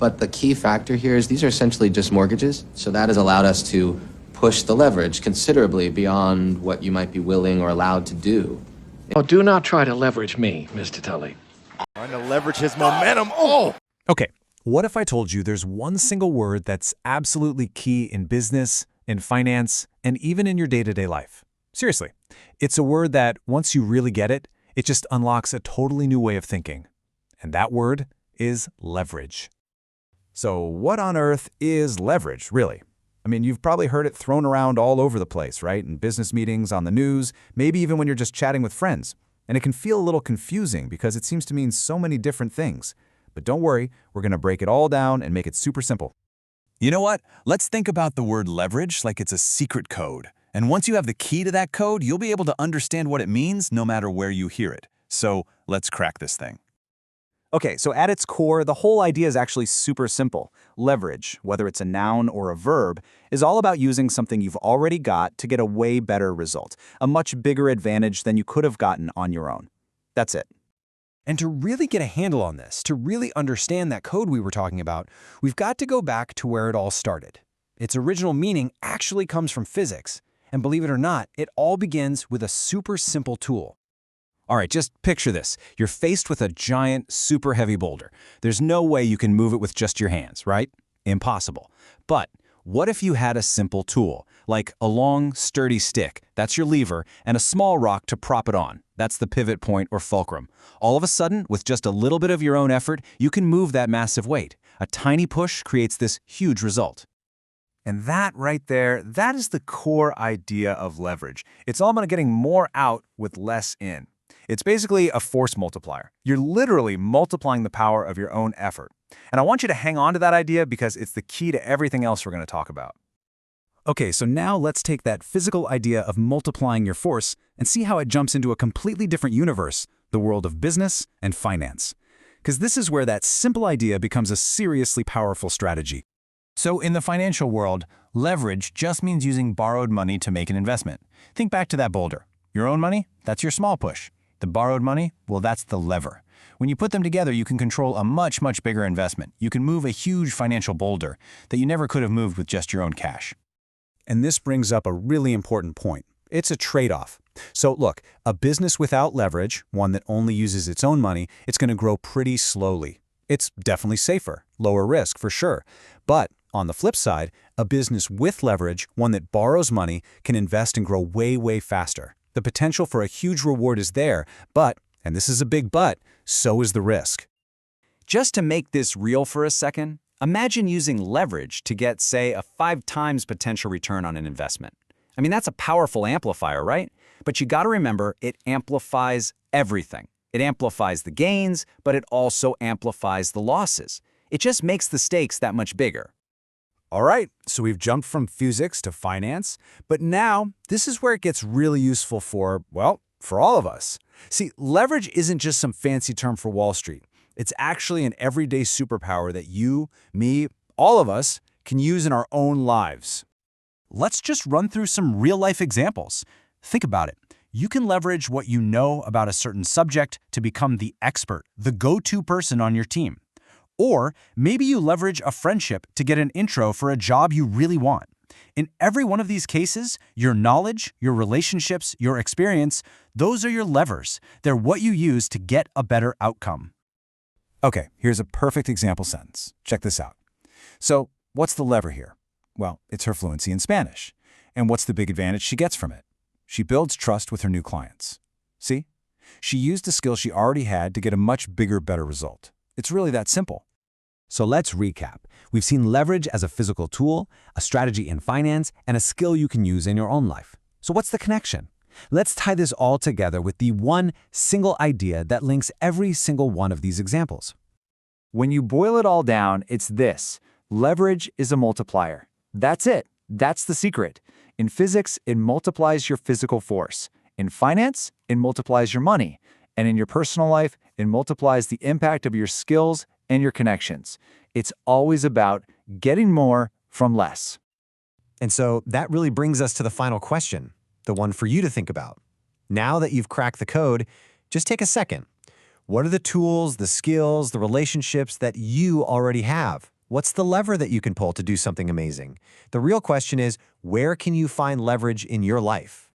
But the key factor here is these are essentially just mortgages, so that has allowed us to push the leverage considerably beyond what you might be willing or allowed to do. Oh, do not try to leverage me, Mr. Tully. Trying to leverage his momentum. Oh! Okay, what if I told you there's one single word that's absolutely key in business, in finance, and even in your day-to-day life? Seriously, it's a word that, once you really get it, it just unlocks a totally new way of thinking. And that word is leverage. So what on earth is leverage, really? I mean, you've probably heard it thrown around all over the place, right? In business meetings, on the news, maybe even when you're just chatting with friends. And it can feel a little confusing because it seems to mean so many different things. But don't worry, we're going to break it all down and make it super simple. You know what? Let's think about the word leverage like it's a secret code. And once you have the key to that code, you'll be able to understand what it means no matter where you hear it. So let's crack this thing. Okay, so at its core, the whole idea is actually super simple. Leverage, whether it's a noun or a verb, is all about using something you've already got to get a way better result, a much bigger advantage than you could have gotten on your own. That's it. And to really get a handle on this, to really understand that code we were talking about, we've got to go back to where it all started. Its original meaning actually comes from physics. And believe it or not, it all begins with a super simple tool. All right, just picture this. You're faced with a giant, super heavy boulder. There's no way you can move it with just your hands, right? Impossible. But what if you had a simple tool, like a long, sturdy stick, that's your lever, and a small rock to prop it on, that's the pivot point or fulcrum. All of a sudden, with just a little bit of your own effort, you can move that massive weight. A tiny push creates this huge result. And that right there, that is the core idea of leverage. It's all about getting more out with less in. It's basically a force multiplier. You're literally multiplying the power of your own effort. And I want you to hang on to that idea because it's the key to everything else we're going to talk about. Okay, so now let's take that physical idea of multiplying your force and see how it jumps into a completely different universe, the world of business and finance. Because this is where that simple idea becomes a seriously powerful strategy. So in the financial world, leverage just means using borrowed money to make an investment. Think back to that boulder. Your own money? That's your small push. The borrowed money? Well, that's the lever. When you put them together, you can control a much, much bigger investment. You can move a huge financial boulder that you never could have moved with just your own cash. And this brings up a really important point. It's a trade-off. So look, a business without leverage, one that only uses its own money, it's going to grow pretty slowly. It's definitely safer, lower risk for sure. But on the flip side, a business with leverage, one that borrows money, can invest and grow way, way faster. The potential for a huge reward is there, but, and this is a big but, so is the risk. Just to make this real for a second, imagine using leverage to get, say, a 5 times potential return on an investment. I mean, that's a powerful amplifier, right? But you got to remember, it amplifies everything. It amplifies the gains, but it also amplifies the losses. It just makes the stakes that much bigger. All right, so we've jumped from physics to finance, but now this is where it gets really useful for, well, for all of us. See, leverage isn't just some fancy term for Wall Street. It's actually an everyday superpower that you, me, all of us can use in our own lives. Let's just run through some real-life examples. Think about it. You can leverage what you know about a certain subject to become the expert, the go-to person on your team. Or maybe you leverage a friendship to get an intro for a job you really want. In every one of these cases, your knowledge, your relationships, your experience, those are your levers. They're what you use to get a better outcome. Okay, here's a perfect example sentence. Check this out. So, what's the lever here? Well, it's her fluency in Spanish. And what's the big advantage she gets from it? She builds trust with her new clients. See? She used a skill she already had to get a much bigger, better result. It's really that simple. So let's recap. We've seen leverage as a physical tool, a strategy in finance, and a skill you can use in your own life. So what's the connection? Let's tie this all together with the one single idea that links every single one of these examples. When you boil it all down, it's this. Leverage is a multiplier. That's it. That's the secret. In physics, it multiplies your physical force. In finance, it multiplies your money. And in your personal life, it multiplies the impact of your skills and your connections. It's always about getting more from less. And so that really brings us to the final question, the one for you to think about. Now that you've cracked the code, just take a second. What are the tools, the skills, the relationships that you already have? What's the lever that you can pull to do something amazing? The real question is, where can you find leverage in your life?